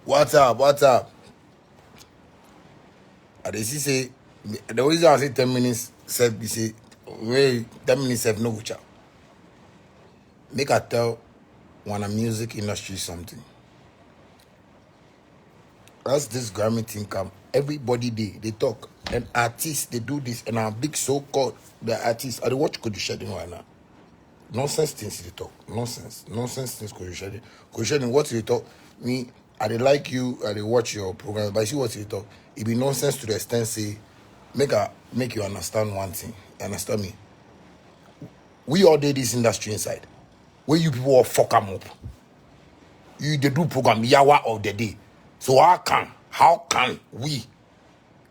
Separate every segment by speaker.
Speaker 1: What's up? What's up? I see say the reason I say 10 minutes said be say wait 10 minutes have no good. Make I tell when a music industry something. As this Grammy thing come, everybody they talk. And artists they do this and our big so-called the artists. I watch Could You Shed right now. Nonsense things they talk. Nonsense things Could You Shed. Could You Shed what they talk. Me, I dey like you, I dey watch your program, but I see what they talk. It be nonsense to the extent say make you understand one thing. You understand me? We all did this industry inside. Where you people all fuck them up. You they do program yawa of the day. So how can we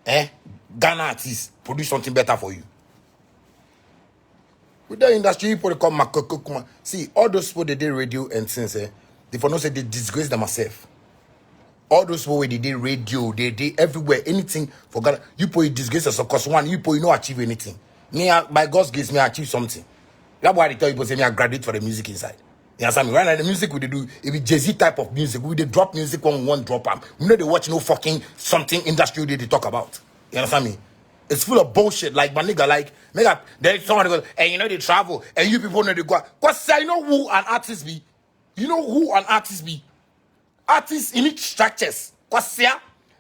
Speaker 1: Ghana artists produce something better for you? With the industry, people they come Makoko. See, all those people they did radio and things, they for no say they disgrace themselves. All those people they did radio, they did everywhere, anything for Ghana. You put disgrace us because one, you put you not achieve anything. Me, by God's grace, me achieve something. That's why they tell people say me I graduate for the music inside. You understand me? Right now the music we do, it be Jay-Z type of music. We they drop music one drop am. We know they watch no fucking something industry they talk about. You understand me? It's full of bullshit. Like my nigga, like nigga, then somebody goes, and you know they travel, and you people know they go. Cause I know who an artist be. You know who an artist be? Artists in each structures. Cause yeah,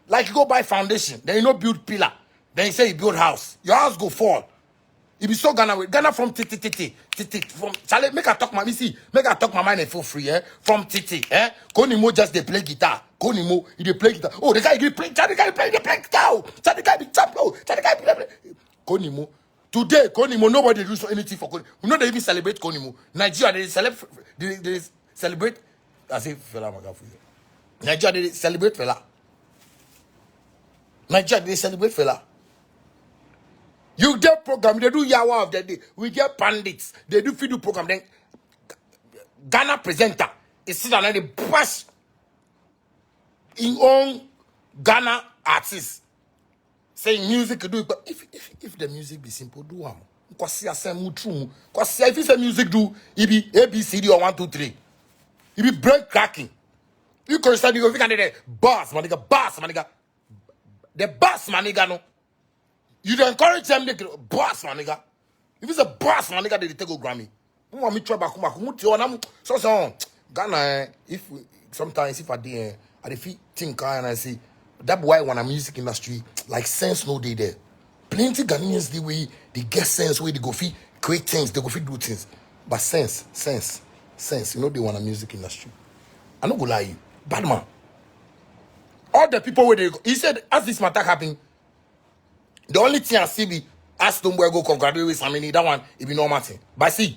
Speaker 1: like you go buy foundation, then you know build pillar, then you say you build house. Your house go fall. You be so Ghana from titi from Charlie, make I talk my make I talk my mind and feel free, from titi, Konimo just they play guitar. Konimo, he play guitar. Oh, the guy play, Charlie guy play guitar. Charlie guy be tap, oh, Charlie guy play. Konimo. Today, Konimo, nobody do so anything for Konimo. We know they even celebrate Konimo. Nigeria, they celebrate. I say fella magafu. Nigeria, they celebrate fella. Nigeria, they celebrate fella. You get program, they do yawa of the day. We get pandits, they do video program. Then Ghana presenter is still another best in own Ghana artists saying music do it. But if the music be simple, do one. Because if it's a music do, it be ABCD or 1, 2, 3. It be brain cracking. You can start you go the boss, my nigga. The boss, my nigga, no. You don't encourage them to boss, my nigga. If it's a boss, my nigga, they take a Grammy. Want me try back so Ghana. Sometimes if I think and I say that's why when a music industry like sense no day there. Plenty Ghanaians the way they get sense where they go fit create things, they go fit do things. But sense. You know they want a music industry. I don't go lie you, bad man. All the people where they go, he said as this matter happened. The only thing I see be ask them where go congratulate with somebody, that one it be normal thing. But see,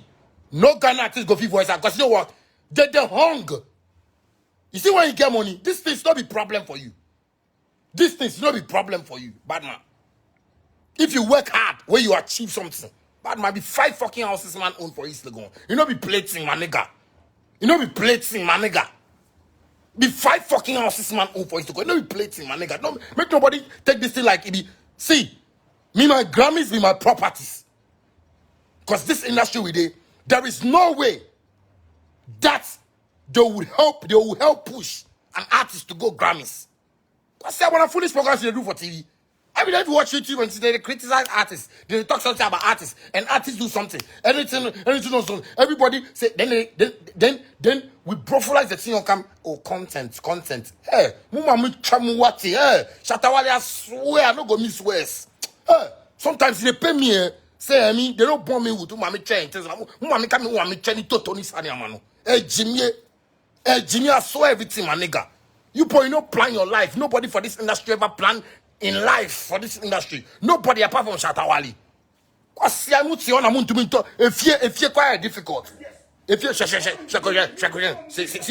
Speaker 1: no Ghana artist go fit voice because you know what? They hung. You see when you get money, this thing's not be problem for you. This thing's not be problem for you, bad man. If you work hard, where you achieve something, bad man be 5 fucking houses man own for East Legon. You know be plating, my nigga. Be 5 fucking houses man own for East Legon. You know be plating, my nigga. Don't make nobody take this thing like it be. See, me, my Grammys be my properties. Because this industry we did, there is no way that they will help push an artist to go Grammys. Because I want to foolish programs they do for TV. Every day you watch YouTube and they criticize artists. They talk something about artists. And artists do something. Anything or something. Everybody say, then we brofolize the thing on cam. Oh, content. Hey, mama chamuwati. Hey, Shatawale, I swear, I don't go miss words. Hey, sometimes they pay me, say, I mean, they don't bomb me with mommy chain. Mommy come me chain to Tony Sanyamano. Hey, Jimmy, I swear everything, my nigga. You probably not plan your life. Nobody for this industry ever plan in life for this industry. Nobody apart from Shatawale. If you're quite difficult. If you're see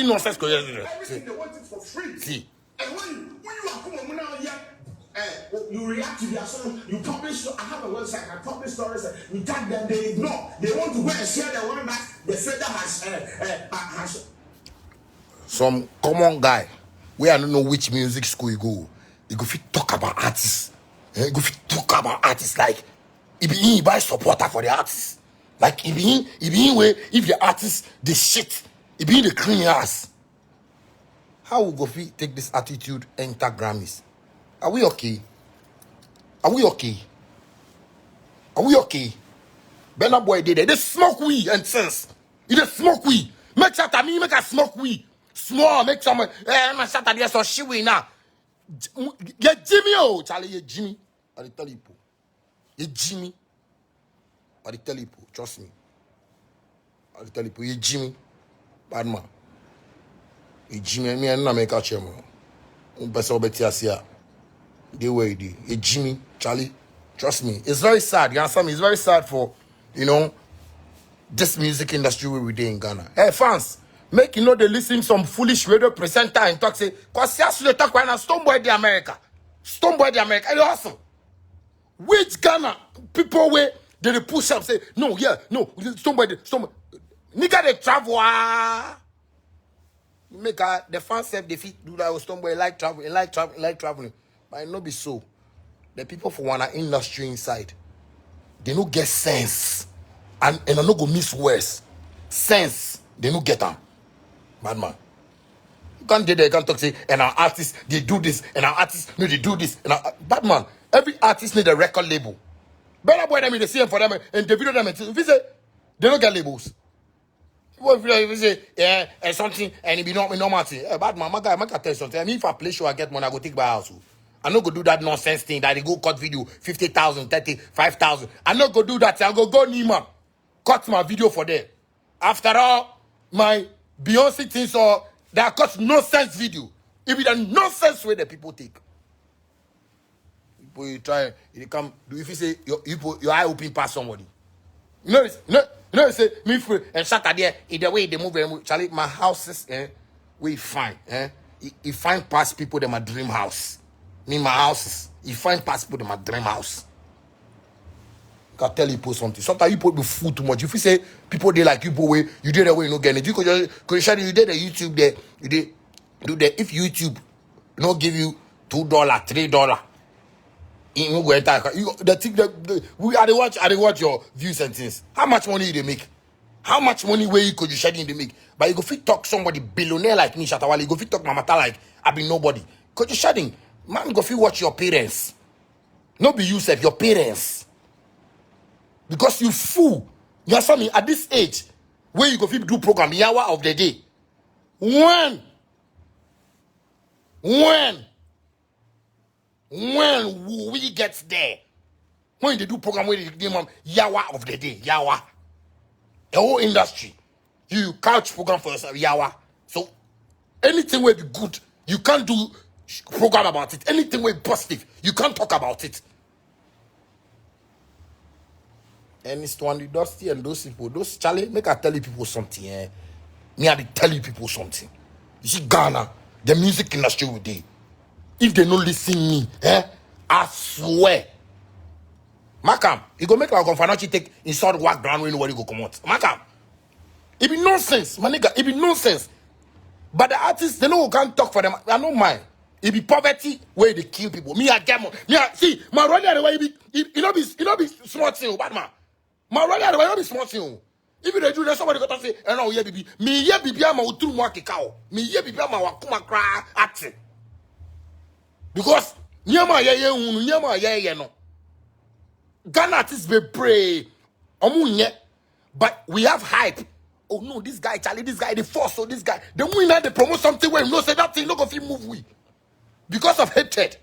Speaker 1: nonsense.
Speaker 2: Everything they want it for free.
Speaker 1: See.
Speaker 2: And when you are now you react to their song, you publish. I have a website, I publish stories, you tag them, they ignore. They want to go and share the one that the federal has
Speaker 1: some common guy. We I don't know which music school you go. You go fit talk about artists. You go fit talk about artists like he buy supporter for the artists. Like if he way if the artists the shit, he be the clean ass. How will Gofi take this attitude and enter Grammys? Are we okay? Are we okay? Are we okay? Burna Boy did it. They smoke weed and sense. They smoke weed. Make sure that me make a smoke weed. Small, make some. My Saturday so she we now. Yeah, Jimmy, oh, Charlie, yeah, Jimmy. I tell you, yeah, Jimmy. I tell you, trust me. I tell you, yeah, Jimmy. Bad man. Yeah, Jimmy, me and I make a chairman. Best of Betiasia. The way it is. Jimmy, Charlie, trust me. It's very sad. You understand me? It's very sad for, you know, this music industry where we dey in Ghana. Hey, fans, make you know they listen some foolish radio presenter and talk say, cause yes, they talk right now, Stonebwoy the America. Stonebwoy the America. Hey, awesome. Which Ghana people where they push up say, no, yeah, no, Stonebwoy, nigga they travel. Make the fans say they fit do that with Stonebwoy like traveling. But it no be so. The people for one industry inside, they no get sense. And I no go miss words. Sense, they no get them. Bad man. You can't do that, you can't talk say, and our artists, they do this, and our artists, no, they do this. And bad man, every artist need a record label. Burna Boy them in the CM for them, and the video them, if you say, they don't get labels. If you say, yeah, and something, and it be not normal thing. Bad man, my guy, I can tell you something. I mean, if I play show, I get money, I go take my house. I no go do that nonsense thing that they go cut video 50,000, 35,000. I no go do that. I go Nima, cut my video for them. After all, my Beyonce things or that cut nonsense video. If it's a nonsense way that people take. People you try, you come do if you say your eye open past somebody. You know, say me free and Saturday in the way they move. Charlie, my houses, we find, you find past people that my dream house. Me, my houses. You find past people in my dream house. I can tell you people something. Sometimes you put the food too much. If you say people they like you, boy, you did that way, you no get it. You could you did the YouTube there. You did do that. If YouTube not give you $2, $3, you go enter. The thing we are the watch your views and things. How much money they make? How much money where you could you shedding they make? But you go fit talk somebody billionaire like me, Shatawale. You go fit talk Mamata like I be nobody. Could you shedding? Man, go fit watch your parents. No be you, your parents. Because you fool. You understand me? At this age, where you go fit do program, the hour of the day. When will we get there? When they do program where they give them yawa of the day, yawa. The whole industry. You couch program for yourself, yawa. So anything will be good. You can't do program about it. Anything way positive, you can't talk about it. And it's one the Dusty and those people, those Charlie, make I tell you people something. Me I be tell you people something. You see Ghana, the music industry with they. If they don't listen me, I swear. Makam, you go make like Gonfanochi take inside work ground when nobody go come out. Makam, it be nonsense, my nigga. It be nonsense. But the artists, they know who can't talk for them. I don't mind. It be poverty where they kill people. Me I get more. See, my brother the way you know be smart thing, bad man. My brother the way you be smart thing. If you do that, somebody got to say, no, yeah, baby. Me yeah, baby, I'm a utru mo akikao. Me yeah, baby, I'm a wakuma kra acting. Because nyama yeah no. Ghana artists be pray. But we have hype. Oh no, this guy, Charlie, this guy, the force, so this guy. The winner, they promote something where no say that thing, no go fit move we. Because of hatred.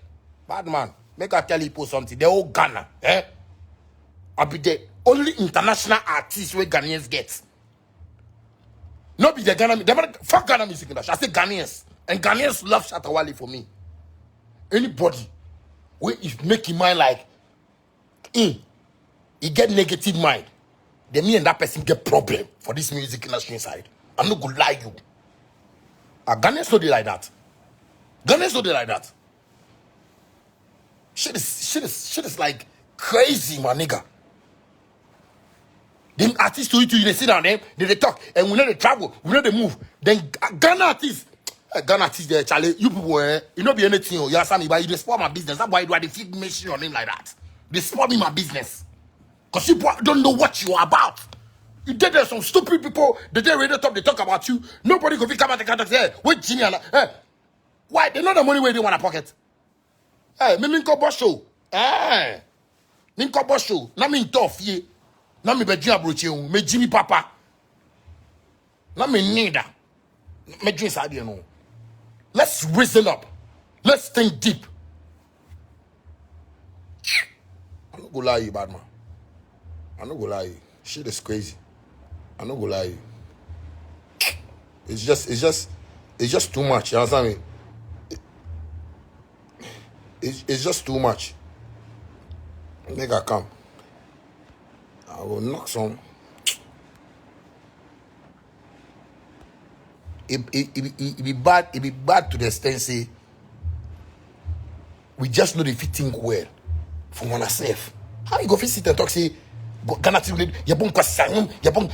Speaker 1: Bad man, make I tell you people something. The whole Ghana, I be the only international artist where Ghanaians get. Not be the Ghana, fuck Ghana music industry. I say Ghanaians. And Ghanaians love Shatawale for me. Anybody where is making mind like, he get negative mind. Then me and that person get problem for this music industry inside. I'm not gonna lie you. Ghanaians don't do like that. Ghanaians don't do like that. Shit is like crazy, my nigga. Them artists to you, they sit down there, they talk, and we know they travel, we know they move. Then Ghana artists, there, Charlie, you people, you know be anything, you understand me, but you spoil my business. That's why you do the feed mention your name like that. They spoil me my business. Because people don't know what you are about. You did some stupid people, they ready to talk, they talk about you. Nobody go come out and say, hey, wait, Jimmy, Why? They know the money where they want to pocket. Hey, me minko show. Eh. Minko show. Na me tough ye. Na me be jia broche me Jimmy papa. Na me neither. Me dreams idea no. Let's reason up. Let's think deep. I'm not gonna lie you, bad man. I'm not gonna lie you. Shit is crazy. I'm not gonna lie you. It's just too much. You understand me? It's just too much. Make I come. I will knock some. It be bad. It be bad to the extent say we just know the fit think well for one ourselves. How you go fit sit and talk say Ghana team you bon kwasa you bon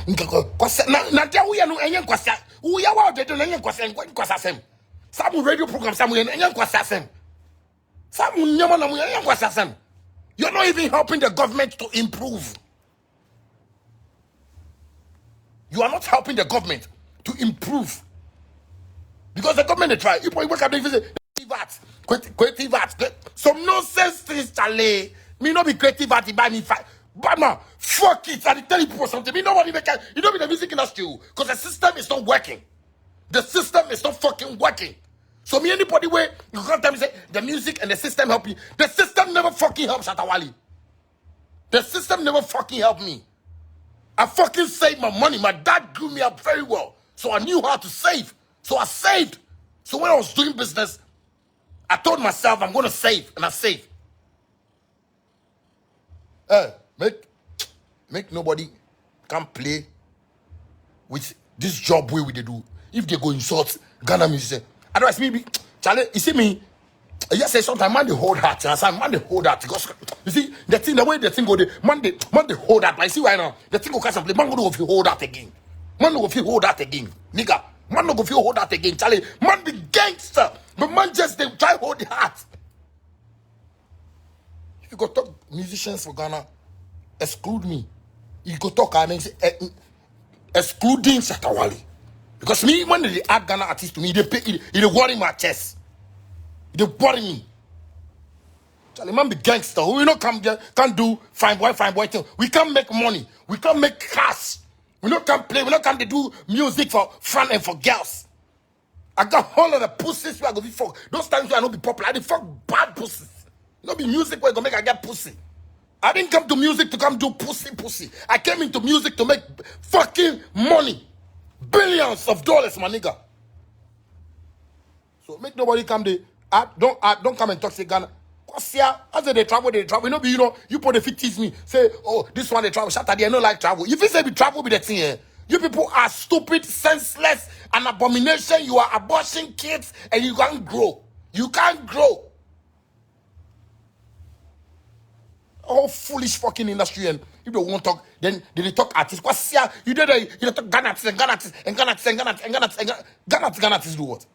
Speaker 1: kwasa na dia we no enye kwasa we ya wa de no enye kwasa sem. Some radio program some enye kwasa sem. Some nyama na enye kwasa sem. You're not even helping the government to improve. You are not helping the government to improve. Because the government they try. You wake up and say creative arts. Some nonsense things, Charlie. Me not be creative art, buy me fight. But man, fuck it. I tell you something. Me nobody make you don't be the music industry because the system is not working. The system is not fucking working. So me anybody way you can't tell me say the music and the system help you. The system never fucking helps Shatawali. The system never fucking helped me. I fucking saved my money. My dad grew me up very well. So I knew how to save. So I saved. So when I was doing business, I told myself I'm going to save. And I saved. Make nobody come play with this job way we they do. If they go insult Ghana musician. Otherwise, maybe, Charlie, you see me, yes, say sometimes man they hold heart. Man they hold heart. Because, you see, the way the thing go, man they hold heart. But you see right now, the thing go catch and play. Man go go hold heart again. Man go feel hold heart again. Nigga. Man no go feel hold that again, Charlie. Man be gangster, but man just they try hold the heart. If you go talk musicians for Ghana, exclude me. You go talk I mean excluding Shatawali. Because me when they add Ghana artists to me, they worry my chest. They worry me. Charlie, man be gangster. We not can't do fine boy thing. We can't make money. We can't make cash. We not can play. We not can do music for fun and for girls. I got all of the pussies where I go be fuck. Those times where I not be popular, I dey fuck bad pussies. Not be music where I go make I get pussy. I didn't come to music to come do pussy. I came into music to make fucking money. Billions of dollars, my nigga. So make nobody come there. Don't come and talk to Ghana. As they travel. You know, you put the 50s me. Say, oh, this one they travel. Shut up, they don't like travel. If you say we travel with the thing here, you people are stupid, senseless, an abomination. You are abortion kids and you can't grow. You can't grow. Oh, foolish fucking industry. And if they won't talk, then they talk artists. You talk Ghana artists and Ghana artists do what?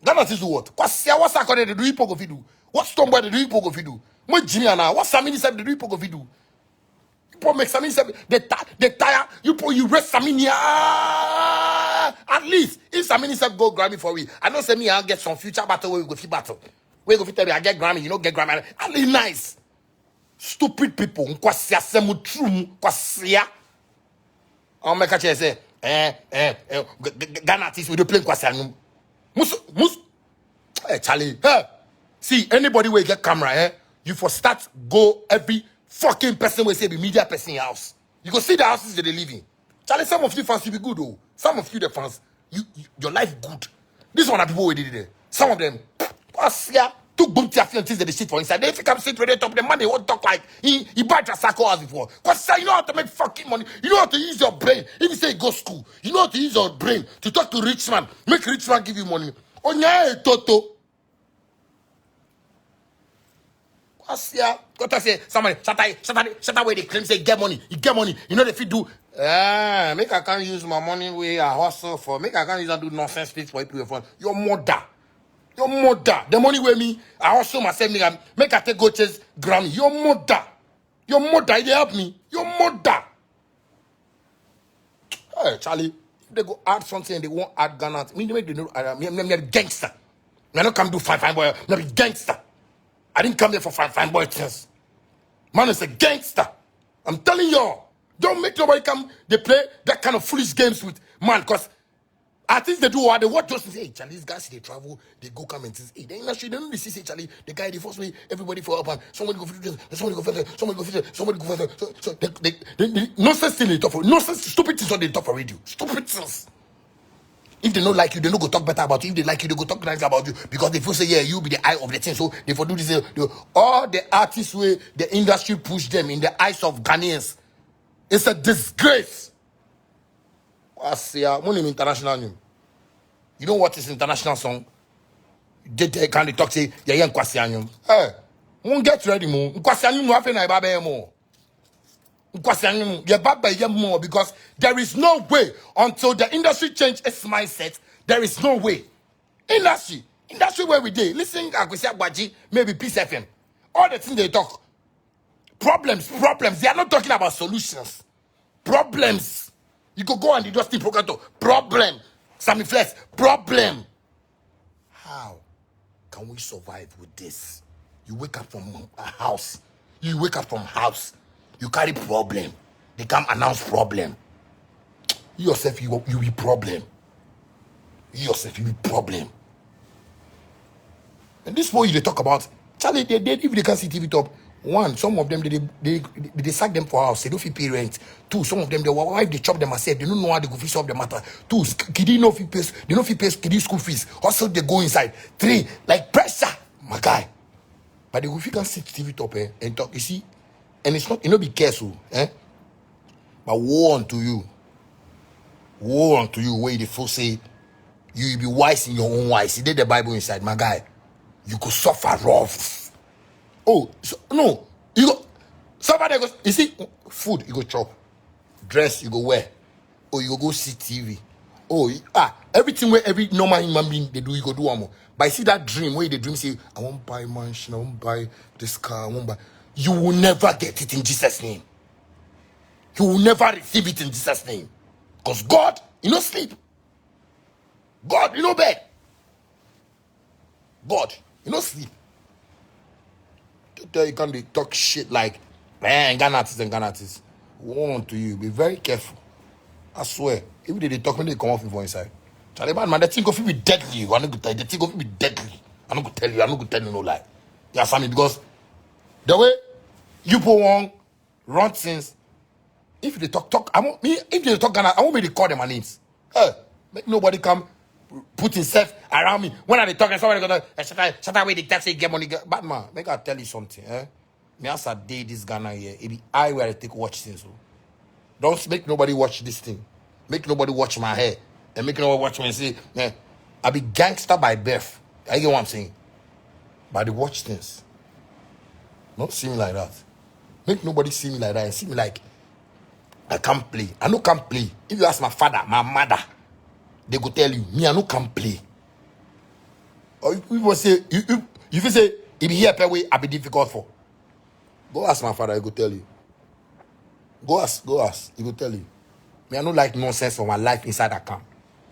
Speaker 1: Ghana artists do what? What's that called? They do hypocrisy do. What Stonebwoy they do hypocrisy do? What Jimmy and what Samini said they do hypocrisy do? People make Samini said they tire. You rest Samini. At least if Samini said go Grammy for we, I know say me I'll get some future battle where we go fit battle. We go fit tell me I get Grammy, you know get Grammy. At least nice. Stupid people. Nkwasia semu true. Nkwasia. I'll make a chance say Ghana artists we do play Nkwasia. Hey Charlie. Hey. See, anybody will get camera, you for start go every fucking person will say be media person in house. You go see the houses that they live in. Charlie, some of you fans will be good though. Some of you the fans, your life good. This one are people who did it. Some of them, two boom things that they shit for inside. They if you come sit right top, the man they won't talk like he buy a circle as before. Cause you know how to make fucking money. You know how to use your brain. If you say go school, you know how to use your brain to talk to rich man. Make rich man give you money. Oh yeah, Toto. Got to say somebody shut away they claim say get money. You get money. You know if you do make I can't use my money where I hustle for. Make I can't use and do nonsense speech for people for your mother. The money where me I hustle myself make I take go chase Grammy. Your mother, they help me. Your mother. Hey Charlie, if they go add something and they won't add Ghana, me they make the gangster. I don't come do fine boy. I'm a gangster. I didn't come here for fine boy things. Man is a gangster. I'm telling y'all. Don't make nobody come. They play that kind of foolish games with man. Because artists they do what they watch just say, hey, Charlie, these guys they travel, they go come and say, hey, they industry, they don't really say Charlie, the guy they force me, everybody for up and somebody go for this, somebody go for that, somebody go for that, somebody go for that. So they nonsense thing they talk for nonsense, stupid things on they talk for radio. Stupid things. If they don't like you, they don't go talk better about you. If they like you, they go talk nice about you because they feel say, yeah, you be the eye of the thing. So they for do this. All the artists way the industry push them in the eyes of Ghanaians. It's a disgrace. I say, I'm international name. You know what is international song? They can talk say, yeah, Nkwasianyum. Hey, won't get ready more. Nkwasianyum no happen na ibabe more. Nkwasianyum, yeah, baba more because there is no way until the industry change its mindset. There is no way. Industry where we did. Listen, Akwesi Agbaji, maybe Peace FM. All the things they talk. Problems. They are not talking about solutions. Problems. You could go on the Dusty program to problem. Sammy Flex, problem. How can we survive with this? You wake up from a house. You carry problem. They come announce problem. You yourself, you be problem. You be problem. And this boy they talk about, Charlie, if they can see TV top, one, some of them, they sack them for house. They don't feel pay rent. Two, some of them, their wife, they chop them myself. They don't know how they go fix up the matter. Two, kiddy no fee pays. They don't fee pay kiddy school fees. Also, they go inside. Three, like pressure, my guy. But they go if you can sit TV top and talk, you see, and it's not, you know, be careful, But woe unto you, where the fool say, you be wise in your own wise. He did the Bible inside, my guy. You could suffer rough. Oh, so, no. You go, somebody goes, you see, food, you go chop. Dress, you go wear. Oh, you go see TV. Oh, everything where every normal human being they do, you go do one more. But I see that dream where the dream say, I won't buy mansion, I won't buy this car, I won't buy. You will never get it in Jesus' name. You will never receive it in Jesus' name. Because God, you know, sleep. God, you know, bed. God, you know, sleep. You can't talk shit like, man, Ghana artists. Want to you, be very careful. I swear. If they talk when they come off from inside. Charlie man, the thing of you be deadly. I'm not going to tell you. The thing of you be deadly. I'm not going to tell you. I'm not going to tell you no lie. You understand me? Because the way you put on run things, if they talk, if they talk Ghana, I won't be recording my names. Make nobody come put himself around me. When are they talking? Somebody gonna shut away the taxi, get money. But man, make I tell you something, Me as I did this Ghana here, it be I where I take watch things. So. Don't make nobody watch this thing. Make nobody watch my hair. And make nobody watch me and say, I be gangster by birth. I get what I'm saying? But they watch things. Not see me like that. Make nobody see me like that and see me like I can't play. I no can't play. If you ask my father, my mother, they go tell you, me I no can play. Or people say, if you say, if you hear per way, I be difficult for. Go ask my father, he go tell you. Go ask, he go tell you. Me I no like nonsense for my life inside that camp.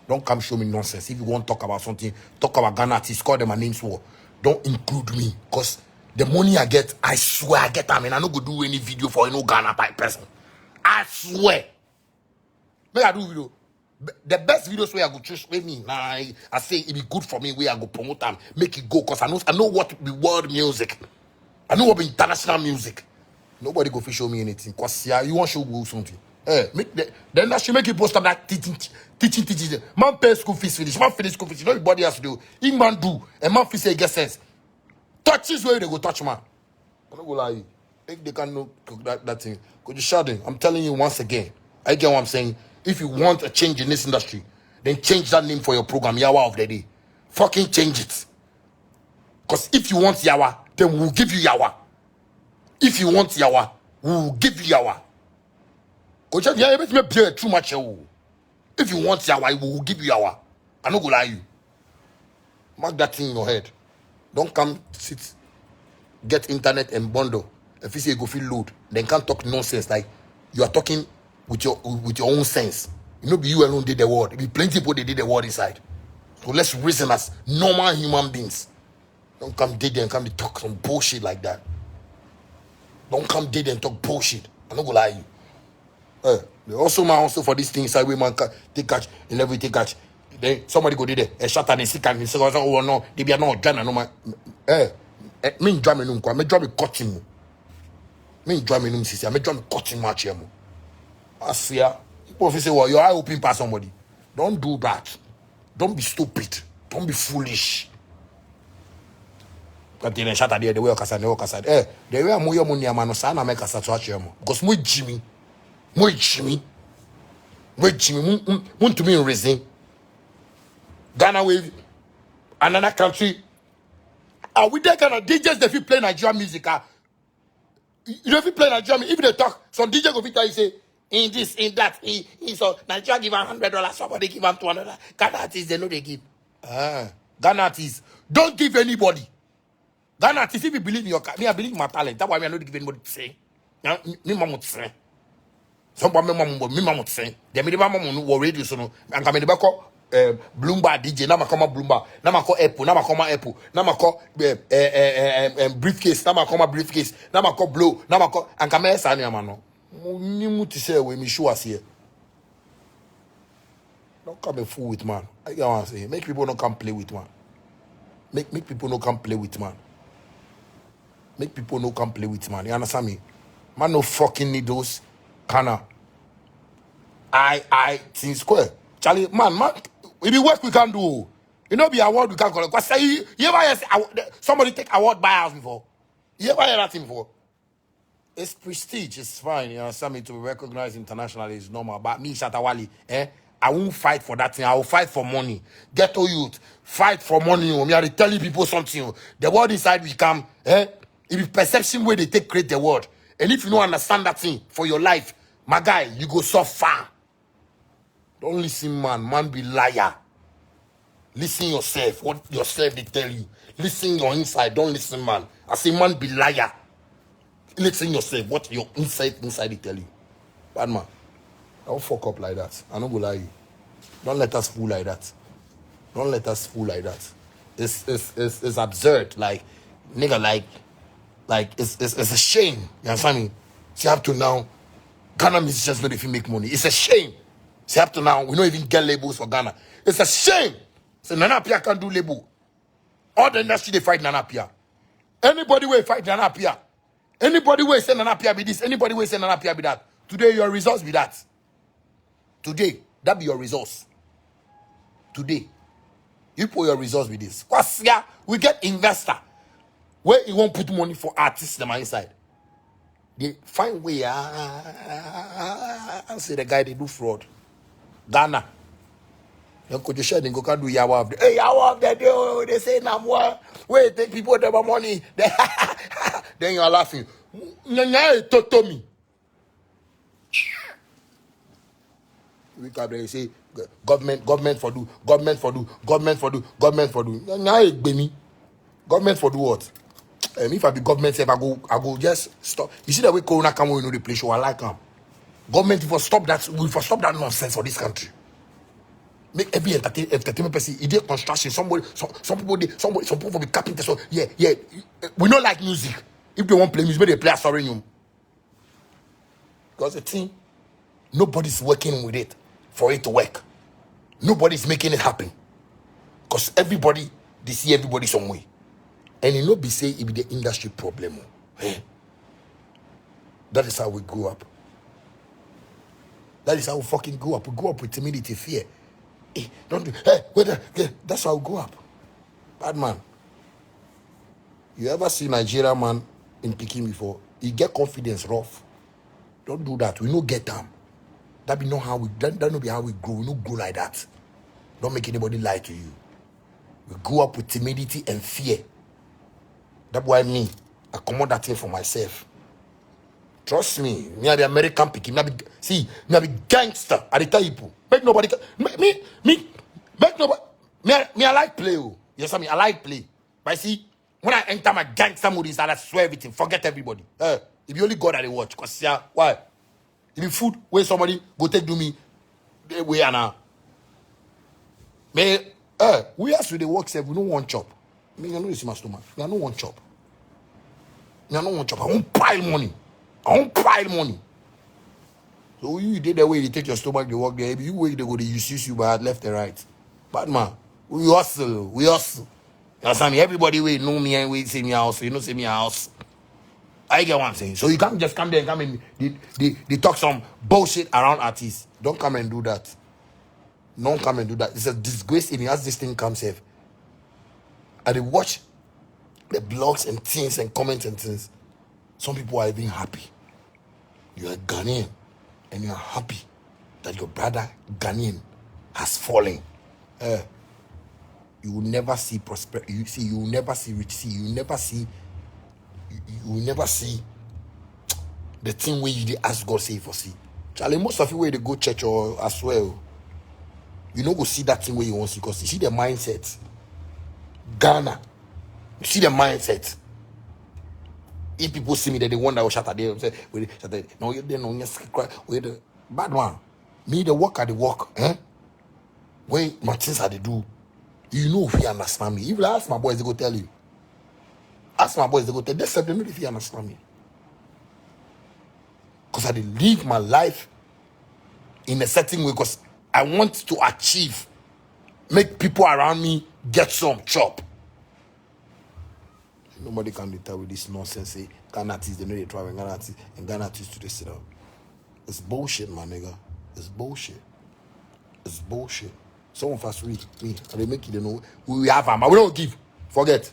Speaker 1: Don't come show me nonsense. If you want to talk about something, talk about Ghana artists, call them my names for. Don't include me. Because the money I get, I swear I get them. And I no go do any video for any Ghana person. I swear. Make I do video. The best videos where I go choose with me. Nah, I say it be good for me where I go promote them. Make it go. Because I know what be world music. I know what be international music. Nobody go show me anything. Because you want to show something. Then that should make you post up that teaching. Man pay school fees finish. Man finish school fees. Nobody has to do. If man do, and man feel say get sense. Touches where they go touch man. I don't go lie. If they can know that thing. Could you shout it? I'm telling you once again. I get what I'm saying. If you want a change in this industry, then change that name for your program, Yawa of the Day. Fucking change it. Because if you want Yawa, then we'll give you Yawa. If you want Yawa, we'll give you Yawa. If you want Yawa, we will give you Yawa. I'm not gonna lie you. Mark that thing in your head. Don't come sit, get internet and bundle. If you say you go feel load, then can't talk nonsense like you are talking with your own sense. You know, be you alone did the word. Be plenty people they did the word inside. So let's reason as normal human beings. Don't come there and come to talk some bullshit like that. Don't come there and talk bullshit. I'm not gonna lie you. They also man also for this thing inside we man take catch and everything catch. Then somebody go there and shut and they sick and they say oh no they be not done no man. Me enjoy me num kwa me draw me cutting. Me enjoy me num sisi. Me draw me cutting match here mo. Asia. People say well your eye open past somebody. Don't do that. Don't be stupid. Don't be foolish. Continue shut there the way okasa ne okasa. The way amoyo mo niama no sa na make kasa to ache mo. Because mo Jimmy to me in reason. Ghana with another country. Are we there kind of DJs that play Nigerian music? You know if you play Nigerian music, if they talk, some DJ go fit tell you say, in this, in that, in so Nigeria give $100, somebody give them $200. Ghana artists, they know they give. Ghana artists, don't give anybody. Ghana artists, if you believe in your me, I believe in my talent. That's why I don't give anybody to say. Me mama to say. Somebody me mama to say. They me mama no radio so no. And come in the back Bloomba DJ, na makoma Bloomba, na mako Apple, na makoma Apple, na mako briefcase, na makoma briefcase, na mako blow, na mako and come esa ni amano. Ni muti say we me show us here. Don't come a fool with man. I get what I'm saying. Make people not come play with man. Make people not come play with man. Make people not come play with man. You understand me? Man no fucking need those kinda. I think square. Charlie, man, it be work we can do. You know, be award we can collect. Because say you ever hear somebody take award by house before? You ever hear that thing before? It's prestige, it's fine. You understand me? To be recognized internationally is normal. But me, Shatawali, I won't fight for that thing. I will fight for money. Ghetto youth, fight for money. Me are telling people something. The world inside we come, It is perception where they take create the world. And if you don't understand that thing for your life, my guy, you go so far. Don't listen, man. Man be liar. Listen yourself. What yourself they tell you. Listen your inside. Don't listen, man. I say, man be liar. Listen yourself. What your inside they tell you. Bad man. Don't fuck up like that. I don't go lie you. Don't let us fool like that. Don't let us fool like that. It's absurd. Like, nigga, like it's a shame. You understand me? So you have to now. Ghana musicians know if you make money. It's a shame. So up to now, we don't even get labels for Ghana. It's a shame. So Nana Pia can do label. All the industry they fight Nana Pia. Anybody will fight Nana Pia. Anybody will say Nana Pia be this. Anybody will say Nana Pia be that. Today your results be that. Today that be your results. Today you put your results with this. Cause yeah, we get investor where he won't put money for artists them inside. They find way. Say the guy they do fraud. Ghana. You could just share and go can do yawa of the hey yawa of the day. They say now what? Wait, take people their money. Then you're laughing. Nyanya totomi. We come there say government for do. Nyanya gbemi. Government for do what? If I be government, if I go just stop. You see the way Corona come, we know the place. I like them. Government for stop that. We for stop that nonsense for this country. Make every entertainment person. He did construction. Some people be carpenters. So yeah. We don't like music. If they want play music, they play a sorry because the thing, nobody's working with it for it to work. Nobody's making it happen. Because everybody, they see everybody some way. And you know, be say it be the industry problem. That is how we grew up. That is how we fucking grew up. We grew up with timidity, fear. Don't do. That's how we grew up. Bad man. You ever see Nigeria man in Peking before? He get confidence rough. Don't do that. We no get them. That be not how we. That not be how we grow. We no grow like that. Don't make anybody lie to you. We grew up with timidity and fear. That's why me, I come out that thing for myself. Trust me, me are the American picking. Me are the gangster. I tell you, make nobody. Make nobody. Me I like play. Oh. Yes, I like play. But see, when I enter my gangster mood inside, I swear everything. Forget everybody. If you only God that they watch, cause yeah, why? If you food where somebody go take do me, they way and now. Me We as we the work, say we don't want chop. Me, I know this my stomach. Me, I don't want chop. Me, I don't want chop. I won't pile money. I won't pile money. So you did the way you take your stomach, you work there. If you wait, they go to use you by left and right. But man, we hustle. We hustle. You understand me? Everybody we know me and we see me house. You know, see me house. I get what I'm saying. So you can't just come there and come in. They talk some bullshit around artists. Don't come and do that. Don't come and do that. It's a disgrace if as this thing comes here. And they watch the blogs and things and comments and things. Some people are even happy. You're a Ghanaian and you're happy that your brother Ghanaian has fallen. You will never see prosperity. You will never see rich. You will never see. You will never see the thing where you ask God say for see. Charlie, most of you where they go church or as well, you know go see that thing where you want to see because you see the mindset. Ghana, you see the mindset. If people see me, that they wonder what shatter there. Say, no, you don't know. Wait, bad one. Me the work at the work. When my things are they do, you know if you understand me. If I ask my boys, they go tell you. Ask my boys, they go tell you. They know if you understand me. Because I live my life in a certain way because I want to achieve, make people around me get some chop. Nobody can tell with this nonsense. Say Ghana artists, they know they travel Ghana artists and Ghana artists to the sit down. It's bullshit, my nigga. It's bullshit. It's bullshit. Some of us we and they make it, you know, we have them, but we don't give. Forget.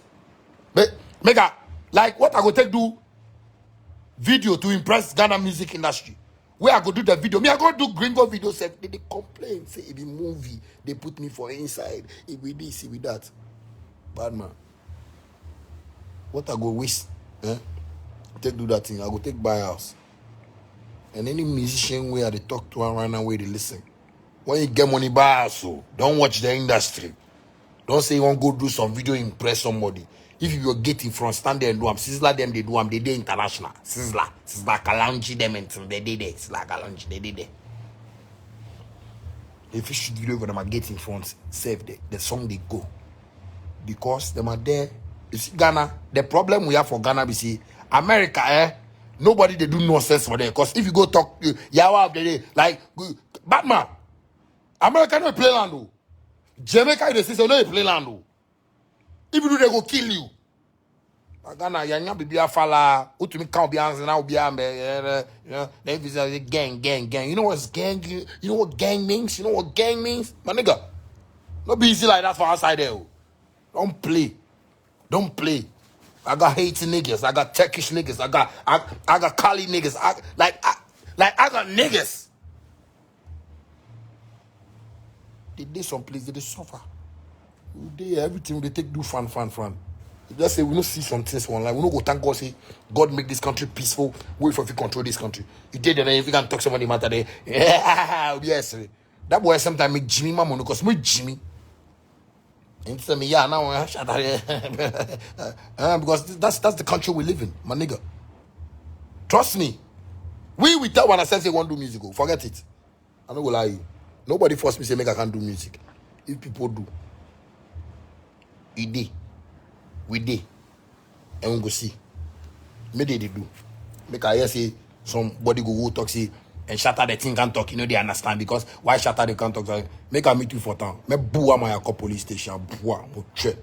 Speaker 1: But make a like what I go take do video to impress Ghana music industry. Where I go do the video. Me, I go do gringo video. Say they complain. Say it be movie. They put me for inside. It be this, it be that. Bad man. What I go waste? Take do that thing. I go take buy house. And any musician where they talk to right now, where they listen. When you get money buy house, so don't watch the industry. Don't say you want to go do some video impress somebody. If you get in front, stand there and do them. Sizzler them, they do them. They did international. Sizzler Kalanji them and they did it. Sizzler Kalanji, they did it. If you shoot video for them, I get in front, save the song they go. Because them are there. You see Ghana, the problem we have for Ghana, we see America, nobody they do nonsense for them. Because if you go talk, Yawa of the day, like Batman, America no play land. Jamaica they say so no play land. If you do, they go kill you. Ghana, yanya be a fella. Utumi can't be answering now. Be a then if it's gang. You know what's gang? You know what gang means? You know what gang means, my nigga? Not be easy like that for outside there. Don't play. Don't play. I got Haiti niggas. I got Turkish niggas. I got Cali niggas. I got niggas. They did some place. They suffer. They everything they take do fun. They just say we don't see some things online. We don't go thank God. Say God make this country peaceful. Wait for if you control this country. You did that. If you can talk somebody matter there. Yes. That boy sometimes make Jimmy Mamon because me Jimmy. And tell me, yeah, now because that's the country we live in, my nigga. Trust me. We tell when I say they want to do music, forget it. I don't go lie you. Nobody force me say make I can't do music. If people do, we did, and we go see. Maybe they do. Make I hear say somebody go talk say and shatter the thing can't talk. You know they understand because why shatter they can't talk? Make I meet you for town. Me bua my police station. Bua, mo che.